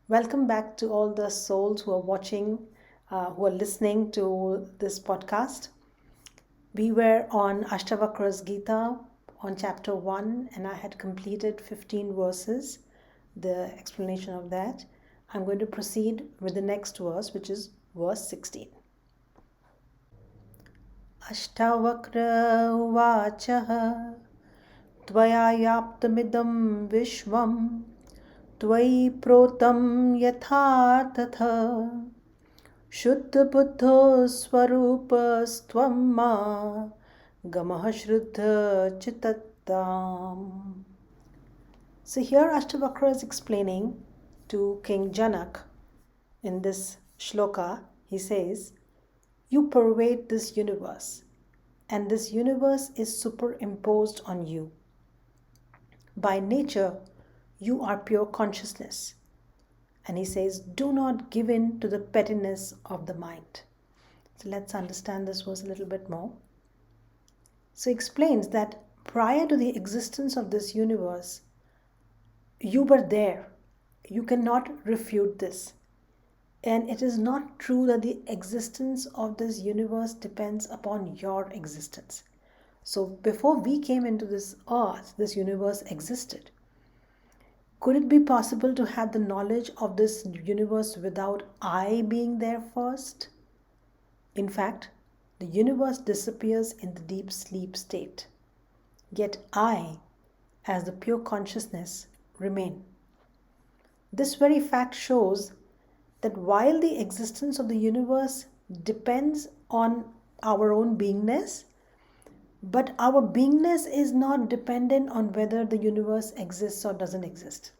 Welcome back to all the souls who are watching, who are listening to this podcast. We were on Ashtavakra's Gita on chapter 1, and I had completed 15 verses, the explanation of that. I'm going to proceed with the next verse, which is verse 16. Ashtavakra uvachaha tvaya yaptamidam vishvam त्वयि प्रोतं यथा तथा शुद्धबुद्धो स्वरूपस्त्वं मा gamah shruddha chitattam. So here Ashtavakra is explaining to King Janak in this shloka. He says, you pervade this universe, and this universe is superimposed on you. By nature, you are pure consciousness. And he says, do not give in to the pettiness of the mind. So let's understand this verse a little bit more. So he explains that prior to the existence of this universe, you were there. You cannot refute this. And it is not true that the existence of this universe depends upon your existence. So before we came into this earth, this universe existed. Could it be possible to have the knowledge of this universe without I being there first? In fact, the universe disappears in the deep sleep state. Yet I, as the pure consciousness, remain. This very fact shows that while the existence of the universe depends on our own beingness, but our beingness is not dependent on whether the universe exists or doesn't exist.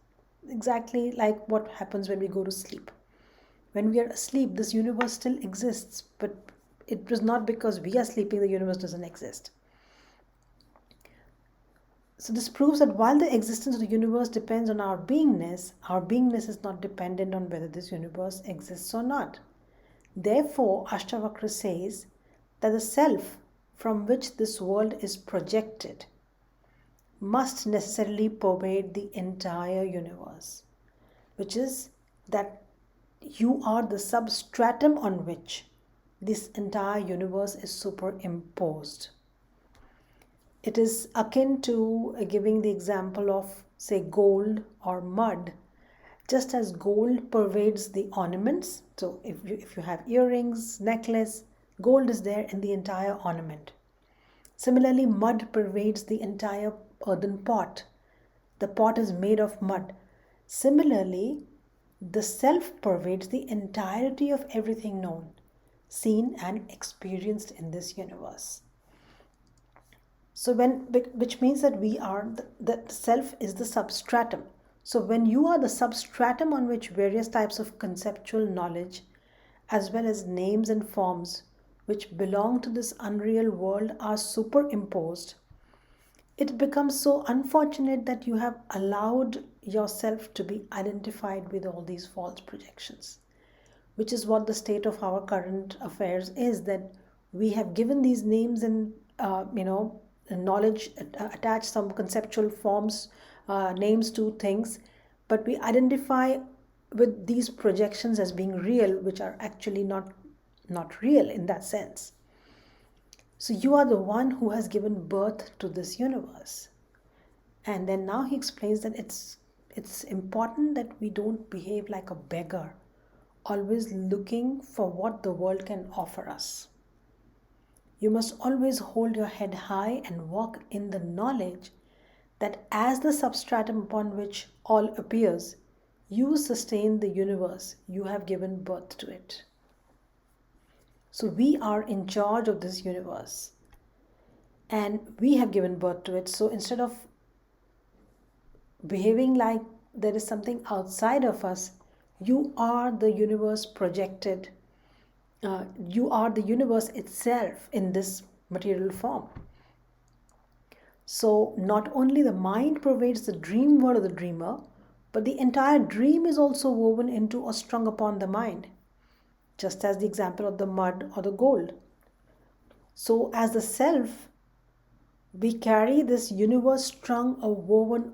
Exactly like what happens when we go to sleep. When we are asleep, this universe still exists, but it was not because we are sleeping the universe doesn't exist. So this proves that while the existence of the universe depends on our beingness is not dependent on whether this universe exists or not. Therefore, Ashtavakra says that the self from which this world is projected must necessarily pervade the entire universe, which is that you are the substratum on which this entire universe is superimposed. It is akin to giving the example of, say, gold or mud. Just as gold pervades the ornaments, so if you have earrings, necklace, gold is there in the entire ornament. Similarly, mud pervades the entire earthen pot. The pot is made of mud. Similarly, the self pervades the entirety of everything known, seen and experienced in this universe. So which means that we are, the self is the substratum. So when you are the substratum on which various types of conceptual knowledge, as well as names and forms which belong to this unreal world are superimposed, it becomes so unfortunate that you have allowed yourself to be identified with all these false projections, which is what the state of our current affairs is, that we have given these names and knowledge, attached some conceptual forms, names to things, but we identify with these projections as being real, which are actually not real in that sense. So you are the one who has given birth to this universe. And then now he explains that it's important that we don't behave like a beggar, always looking for what the world can offer us. You must always hold your head high and walk in the knowledge that as the substratum upon which all appears, you sustain the universe, you have given birth to it. So we are in charge of this universe and we have given birth to it. So instead of behaving like there is something outside of us, you are the universe projected. You are the universe itself in this material form. So not only the mind pervades the dream world of the dreamer, but the entire dream is also woven into or strung upon the mind, just as the example of the mud or the gold. So as the self, we carry this universe strung or woven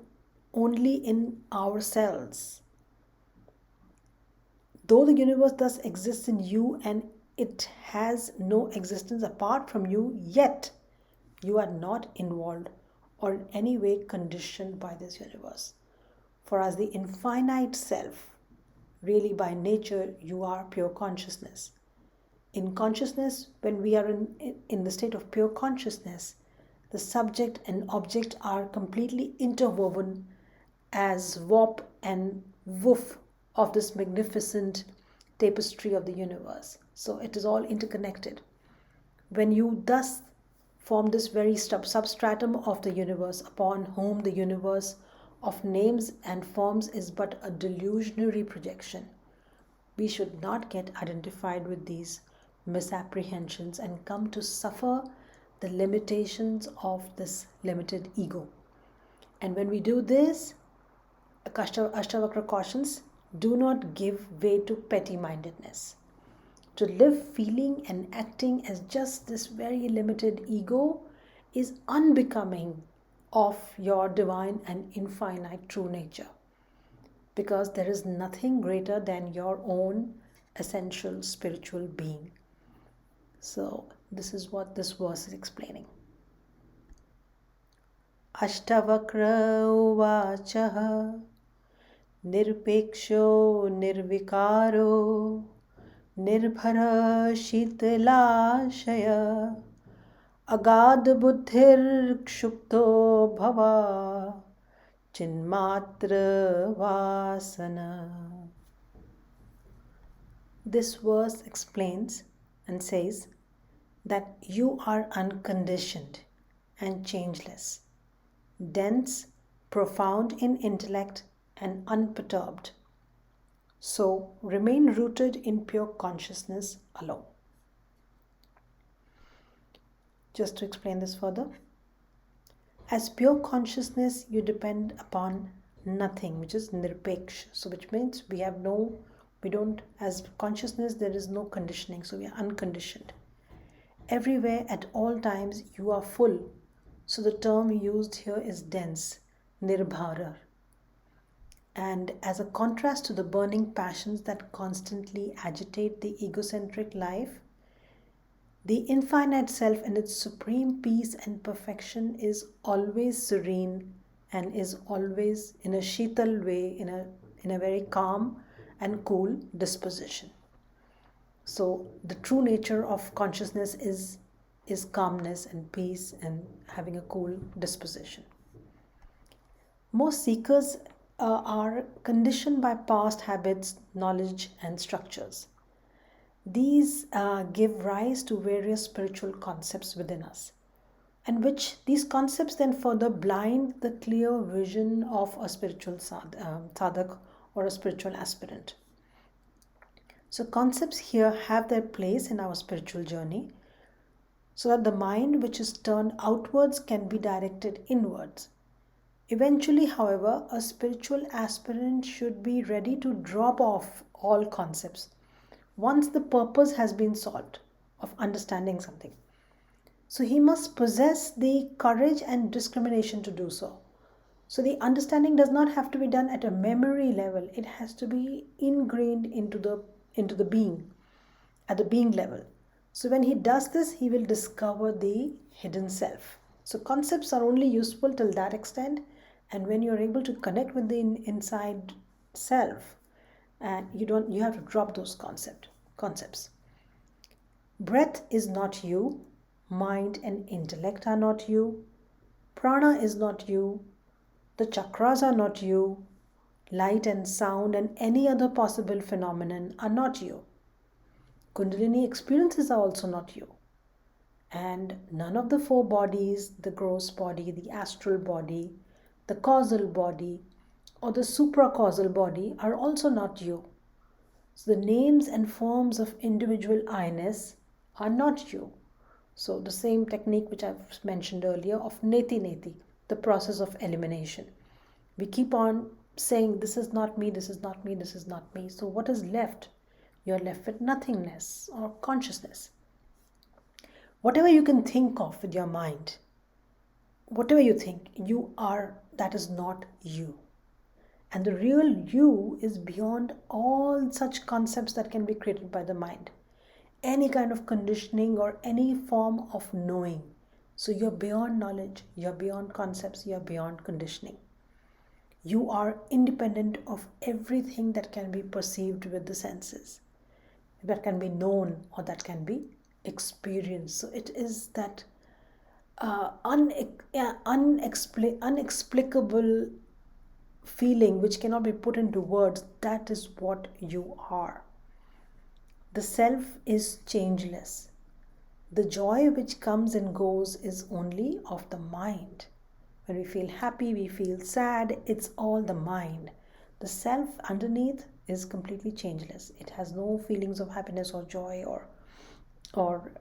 only in ourselves. Though the universe thus exists in you and it has no existence apart from you, yet you are not involved or in any way conditioned by this universe. For as the infinite self, really by nature, you are pure consciousness. In consciousness, when we are in the state of pure consciousness, the subject and object are completely interwoven as warp and woof of this magnificent tapestry of the universe. So it is all interconnected. When you thus form this very substratum of the universe, upon whom the universe of names and forms is but a delusionary projection, we should not get identified with these misapprehensions and come to suffer the limitations of this limited ego. And when we do this, Ashtavakra cautions, do not give way to petty-mindedness. To live feeling and acting as just this very limited ego is unbecoming of your divine and infinite true nature, because there is nothing greater than your own essential spiritual being. So this is what this verse is explaining. Ashtavakra uvacha nirpeksho nirvikaro nirbhara shitlalashaya agad buddhir kshupto bhava chinmatra vasana. This verse explains and says that you are unconditioned and changeless, dense, profound in intellect, and unperturbed. So remain rooted in pure consciousness alone. Just to explain this further, as pure consciousness, you depend upon nothing, which is nirpeksh. So which means we don't, as consciousness, there is no conditioning. So we are unconditioned. Everywhere at all times you are full. So the term used here is dense, nirbhara. And as a contrast to the burning passions that constantly agitate the egocentric life, the infinite self in its supreme peace and perfection is always serene and is always in a shital way, in a very calm and cool disposition. So the true nature of consciousness is calmness and peace and having a cool disposition. Most seekers are conditioned by past habits, knowledge, and structures. These give rise to various spiritual concepts within us, and which these concepts then further blind the clear vision of a spiritual sadhak or a spiritual aspirant. So concepts here have their place in our spiritual journey, so that the mind which is turned outwards can be directed inwards. Eventually, however, a spiritual aspirant should be ready to drop off all concepts once the purpose has been solved of understanding something. So he must possess the courage and discrimination to do so. So the understanding does not have to be done at a memory level. It has to be ingrained into the being, at the being level. So when he does this, he will discover the hidden self. So concepts are only useful till that extent, and when you're able to connect with the inside self, and you have to drop those concepts. Breath is not you, mind and intellect are not you, prana is not you, the chakras are not you, light and sound and any other possible phenomenon are not you. Kundalini experiences are also not you. And none of the four bodies, the gross body, the astral body, the causal body, or the supracausal body are also not you. So the names and forms of individual I-ness are not you. So the same technique which I've mentioned earlier of neti, the process of elimination. We keep on saying, this is not me, this is not me, this is not me. So what is left? You're left with nothingness or consciousness. Whatever you can think of with your mind, whatever you think, you are, that is not you. And the real you is beyond all such concepts that can be created by the mind. Any kind of conditioning or any form of knowing. So you're beyond knowledge, you're beyond concepts, you're beyond conditioning. You are independent of everything that can be perceived with the senses, that can be known or that can be experienced. So it is that unexplicable feeling which cannot be put into words. That is what you are. The self is changeless. The joy which comes and goes is only of the mind. When we feel happy, we feel sad, it's all the mind. The self underneath is completely changeless. It has no feelings of happiness or joy or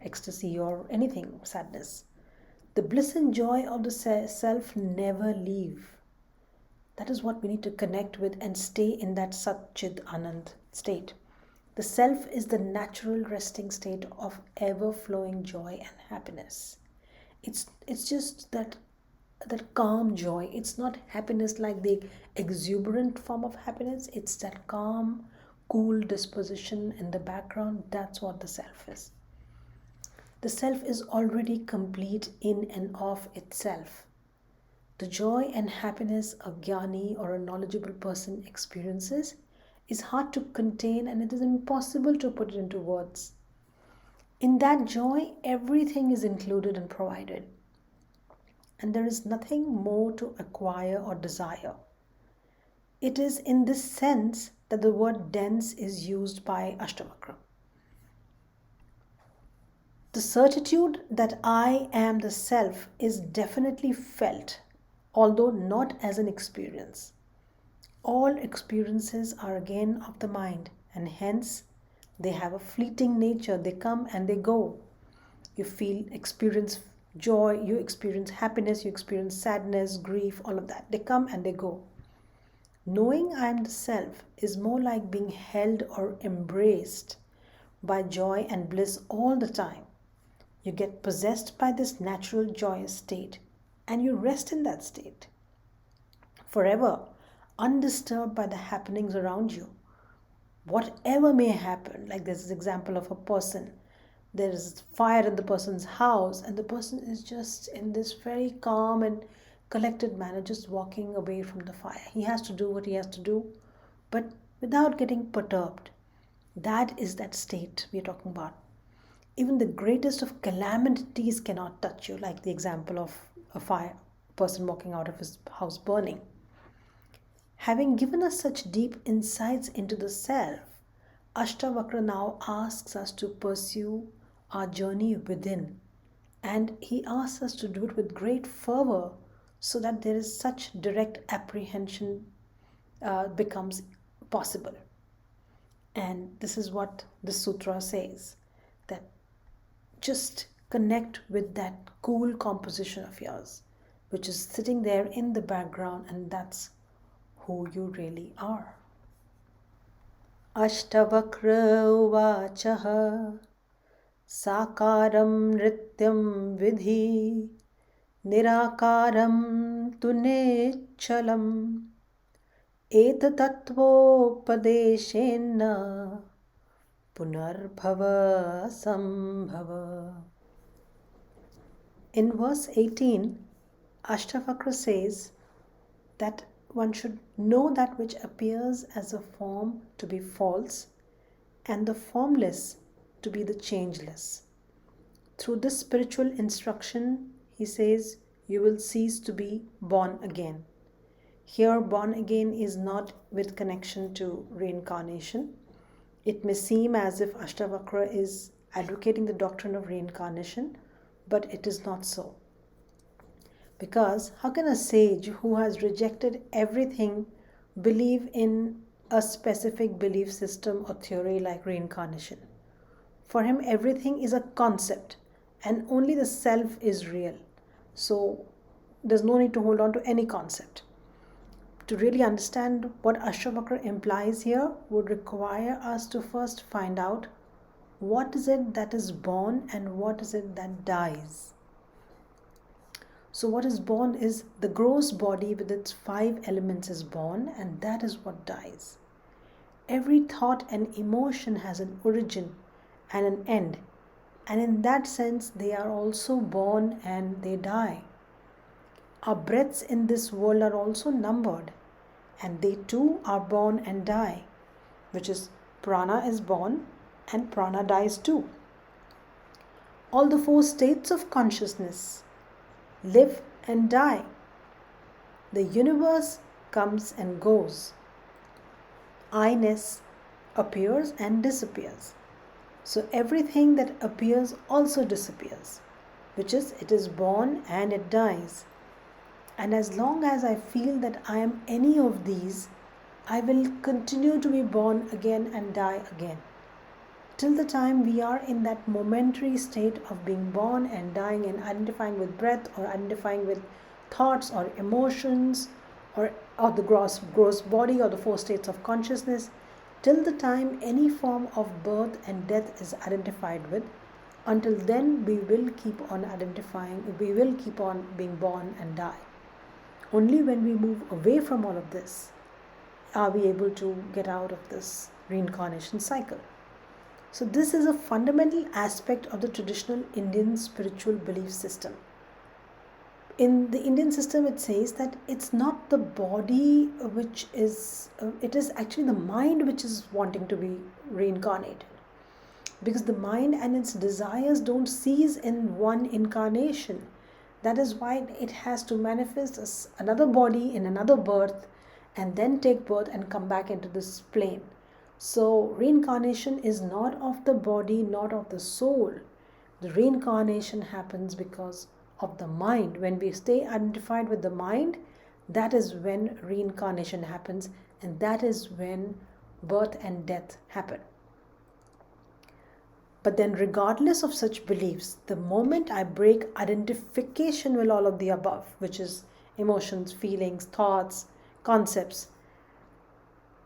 ecstasy or anything, sadness. The bliss and joy of the self never leave. That is what we need to connect with and stay in that Satchid Anand state. The self is the natural resting state of ever-flowing joy and happiness. It's just that calm joy. It's not happiness like the exuberant form of happiness. It's that calm, cool disposition in the background. That's what the self is. The self is already complete in and of itself. The joy and happiness a jnani or a knowledgeable person experiences is hard to contain, and it is impossible to put it into words. In that joy, everything is included and provided, and there is nothing more to acquire or desire. It is in this sense that the word dense is used by Ashtavakra. The certitude that I am the self is definitely felt, although not as an experience. All experiences are again of the mind, and hence they have a fleeting nature. They come and they go. You experience joy, you experience happiness, you experience sadness, grief, all of that. They come and they go. Knowing I am the self is more like being held or embraced by joy and bliss all the time. You get possessed by this natural joyous state and you rest in that state forever, undisturbed by the happenings around you. Whatever may happen, like there's this example of a person, there is fire in the person's house and the person is just in this very calm and collected manner, just walking away from the fire. He has to do what he has to do, but without getting perturbed. That is that state we are talking about. Even the greatest of calamities cannot touch you, like the example of a person walking out of his house burning. Having given us such deep insights into the self, Ashtavakra now asks us to pursue our journey within, and he asks us to do it with great fervor so that there is such direct apprehension becomes possible. And this is what the sutra says, that just connect with that cool composition of yours, which is sitting there in the background, and that's who you really are. Ashtavakra uvachaha sakaram nrityam vidhi nirakaram tu nechalam etatattvopadeshena punarbhava sambhava. In verse 18, Ashtavakra says that one should know that which appears as a form to be false and the formless to be the changeless. Through this spiritual instruction, he says, you will cease to be born again. Here, born again is not with connection to reincarnation. It may seem as if Ashtavakra is advocating the doctrine of reincarnation, but it is not so. Because how can a sage who has rejected everything believe in a specific belief system or theory like reincarnation? For him, everything is a concept and only the self is real. So there's no need to hold on to any concept. To really understand what Ashtavakra implies here would require us to first find out what is it that is born and what is it that dies. So what is born is the gross body with its 5 elements is born, and that is what dies. Every thought and emotion has an origin and an end, and in that sense they are also born and they die. Our breaths in this world are also numbered, and they too are born and die, which is prana is born and prana dies too. All the 4 states of consciousness live and die. The universe comes and goes. I-ness appears and disappears. So everything that appears also disappears, which is it is born and it dies. And as long as I feel that I am any of these, I will continue to be born again and die again. Till the time we are in that momentary state of being born and dying and identifying with breath or identifying with thoughts or emotions or the gross body or the 4 states of consciousness, till the time any form of birth and death is identified with, until then we will keep on being born and die. Only when we move away from all of this are we able to get out of this reincarnation cycle. So this is a fundamental aspect of the traditional Indian spiritual belief system. In the Indian system, it says that it's not the body which is, it is actually the mind which is wanting to be reincarnated. Because the mind and its desires don't cease in one incarnation. That is why it has to manifest as another body in another birth and then take birth and come back into this plane. So reincarnation is not of the body, not of the soul. The reincarnation happens because of the mind. When we stay identified with the mind, that is when reincarnation happens, and that is when birth and death happen. But then regardless of such beliefs, the moment I break identification with all of the above, which is emotions, feelings, thoughts, concepts,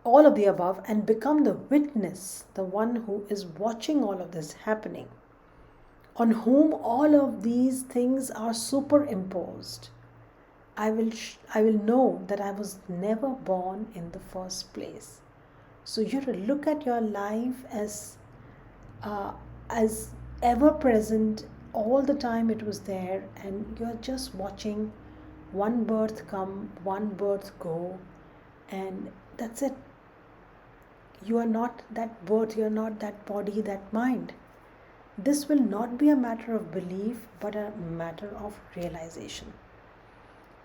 all of the above, and become the witness, the one who is watching all of this happening, on whom all of these things are superimposed, I will know that I was never born in the first place. So you have to look at your life as ever present. All the time it was there, and you're just watching one birth come, one birth go, and that's it. You are not that birth, you are not that body, that mind. This will not be a matter of belief, but a matter of realization.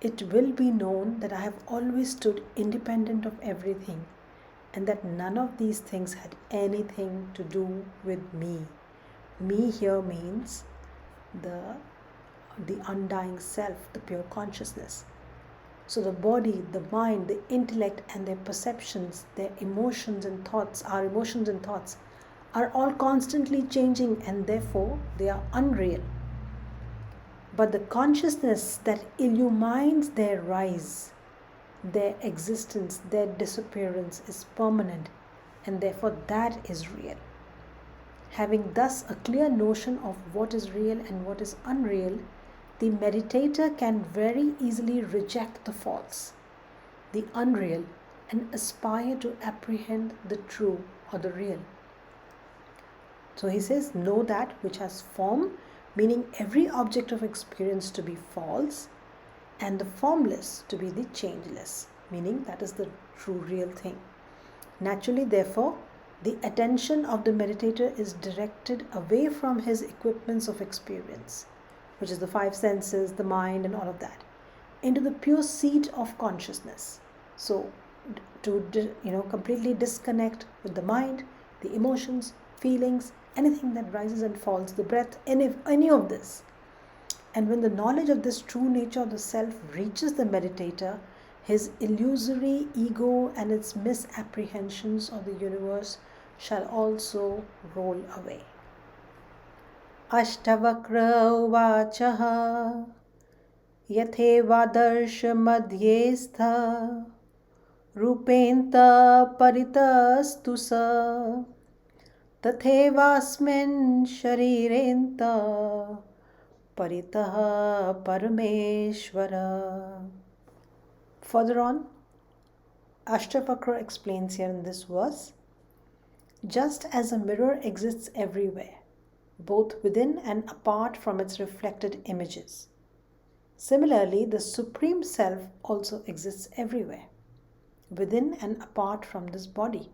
It will be known that I have always stood independent of everything, and that none of these things had anything to do with me. Me here means the undying self, the pure consciousness. So the body, the mind, the intellect and their perceptions, their emotions and thoughts, our emotions and thoughts are all constantly changing, and therefore they are unreal. But the consciousness that illumines their rise, their existence, their disappearance is permanent, and therefore that is real. Having thus a clear notion of what is real and what is unreal, the meditator can very easily reject the false, the unreal, and aspire to apprehend the true or the real. So he says, know that which has form, meaning every object of experience to be false, and the formless to be the changeless, meaning that is the true real thing. Naturally, therefore, the attention of the meditator is directed away from his equipments of experience, which is the 5 senses, the mind and all of that, into the pure seat of consciousness. So to completely disconnect with the mind, the emotions, feelings, anything that rises and falls, the breath, any of this. And when the knowledge of this true nature of the self reaches the meditator, his illusory ego and its misapprehensions of the universe shall also roll away. Ashthavakra uvachaha yathevadarsh madhyestha rupenta paritastu sa tathevasmin sharirenta Paritaha Parameshwara. Further on, Ashtavakra explains here in this verse, just as a mirror exists everywhere, both within and apart from its reflected images, similarly, the Supreme Self also exists everywhere, within and apart from this body.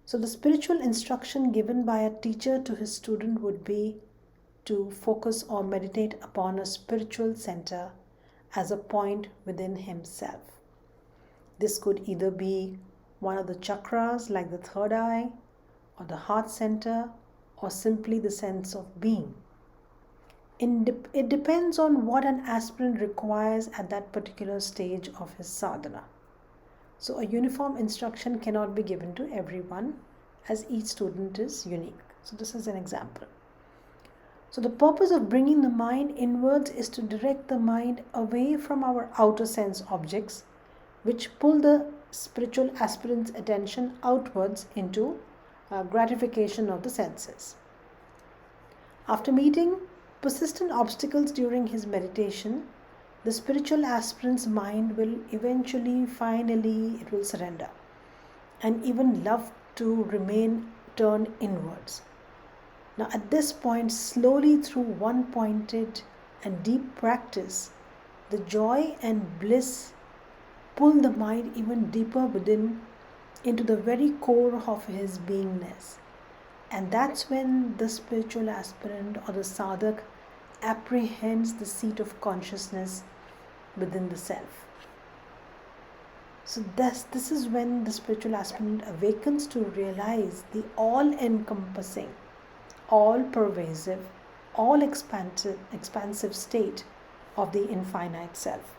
So the spiritual instruction given by a teacher to his student would be to focus or meditate upon a spiritual center as a point within himself. This could either be one of the chakras like the third eye, or the heart center, or simply the sense of being. It depends on what an aspirant requires at that particular stage of his sadhana. So a uniform instruction cannot be given to everyone, as each student is unique. So this is an example. So the purpose of bringing the mind inwards is to direct the mind away from our outer sense objects, which pull the spiritual aspirant's attention outwards into gratification of the senses. After meeting persistent obstacles during his meditation, the spiritual aspirant's mind will finally, it will surrender and even love to remain turned inwards. Now at this point, slowly through one-pointed and deep practice, the joy and bliss pull the mind even deeper within into the very core of his beingness. And that's when the spiritual aspirant or the sadhak apprehends the seat of consciousness within the self. So this is when the spiritual aspirant awakens to realize the all-encompassing, all-pervasive, all-expansive state of the infinite self.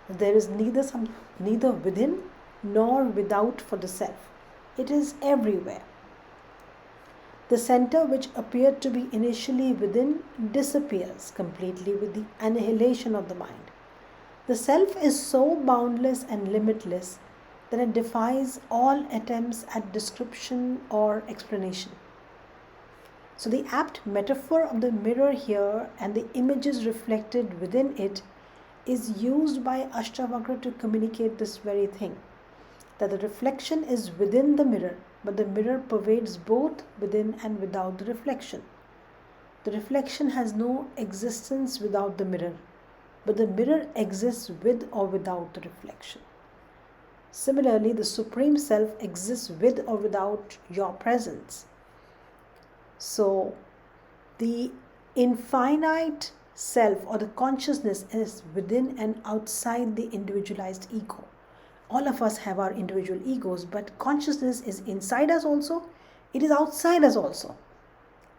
There is neither within nor without for the self. It is everywhere. The center which appeared to be initially within disappears completely with the annihilation of the mind. The self is so boundless and limitless that it defies all attempts at description or explanation. So the apt metaphor of the mirror here and the images reflected within it is used by Ashtavakra to communicate this very thing, that the reflection is within the mirror, but the mirror pervades both within and without the reflection. The reflection has no existence without the mirror, but the mirror exists with or without the reflection. Similarly, the Supreme Self exists with or without your presence. So, the infinite self or the consciousness is within and outside the individualized ego. All of us have our individual egos, but consciousness is inside us also, it is outside us also.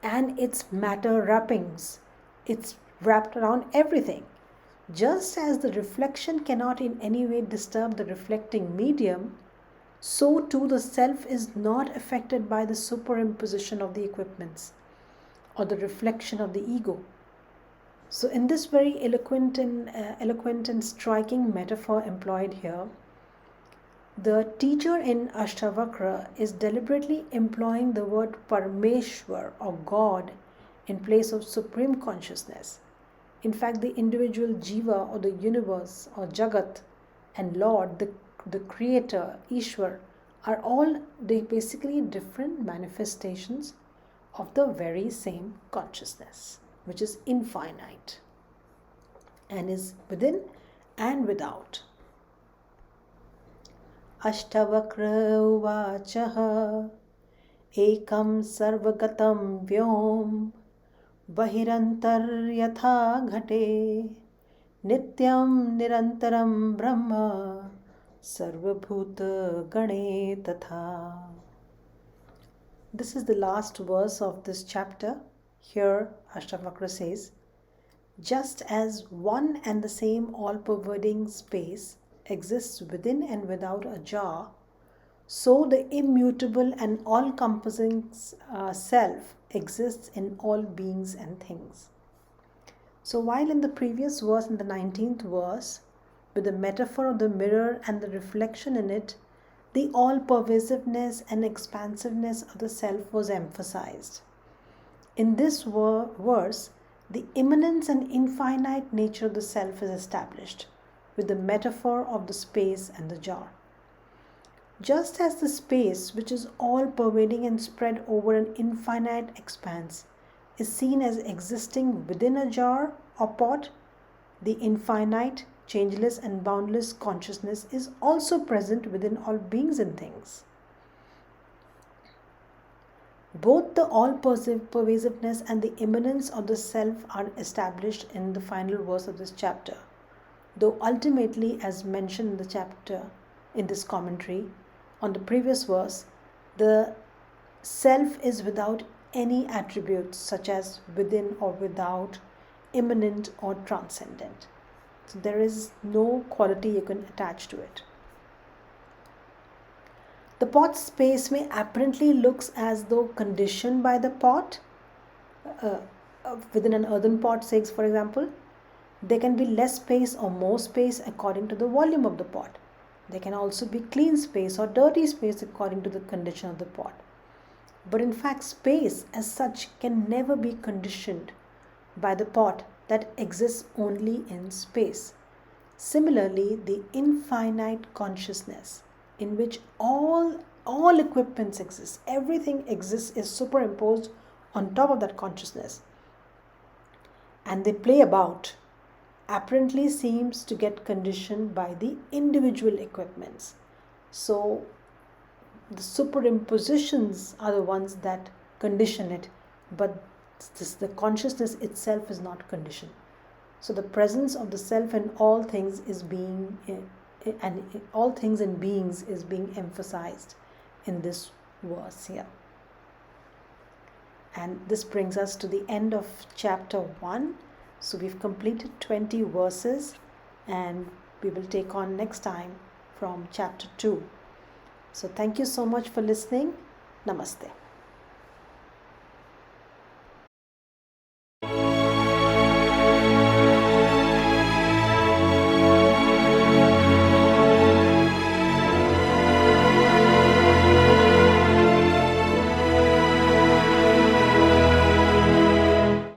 And its matter wrappings, it's wrapped around everything. Just as the reflection cannot in any way disturb the reflecting medium, so too the self is not affected by the superimposition of the equipments or the reflection of the ego. So in this very eloquent and striking metaphor employed here, the teacher in Ashtavakra is deliberately employing the word Parameshwar or God in place of supreme consciousness. In fact, the individual Jiva or the universe or Jagat and Lord, the Creator, Ishwar, are all basically different manifestations of the very same consciousness, which is infinite and is within and without. Ashtavakra uvachaha ekam sarvagatam vyom bahirantar yatha ghate nityam nirantaram brahma sarvabhuta gane tatha. This is the last verse of this chapter. Here Ashtavakra says, just as one and the same all-pervading space exists within and without a jar, so the immutable and all-encompassing self exists in all beings and things. So while in the previous verse, in the 19th verse, with the metaphor of the mirror and the reflection in it, the all-pervasiveness and expansiveness of the self was emphasized. In this verse, the immanence and infinite nature of the self is established with the metaphor of the space and the jar. Just as the space, which is all pervading and spread over an infinite expanse, is seen as existing within a jar or pot, the infinite, changeless, and boundless consciousness is also present within all beings and things. Both the all-pervasiveness and the immanence of the self are established in the final verse of this chapter, though ultimately, as mentioned in the chapter in this commentary on the previous verse, the self is without any attributes such as within or without, immanent or transcendent. So there is no quality you can attach to it. The pot space may apparently looks as though conditioned by the pot. Within an earthen pot, say for example, there can be less space or more space according to the volume of the pot. There can also be clean space or dirty space according to the condition of the pot. But in fact, space as such can never be conditioned by the pot that exists only in space. Similarly, the infinite consciousness in which all equipments exist, everything exists, is superimposed on top of that consciousness, and they play about, apparently seems to get conditioned by the individual equipments. So the superimpositions are the ones that condition it, but the consciousness itself is not conditioned. So the presence of the self in all things is being and all things and beings is being emphasized in this verse here. And this brings us to the end of chapter 1. So we've completed 20 verses, and we will take on next time from chapter 2. So thank you so much for listening. Namaste.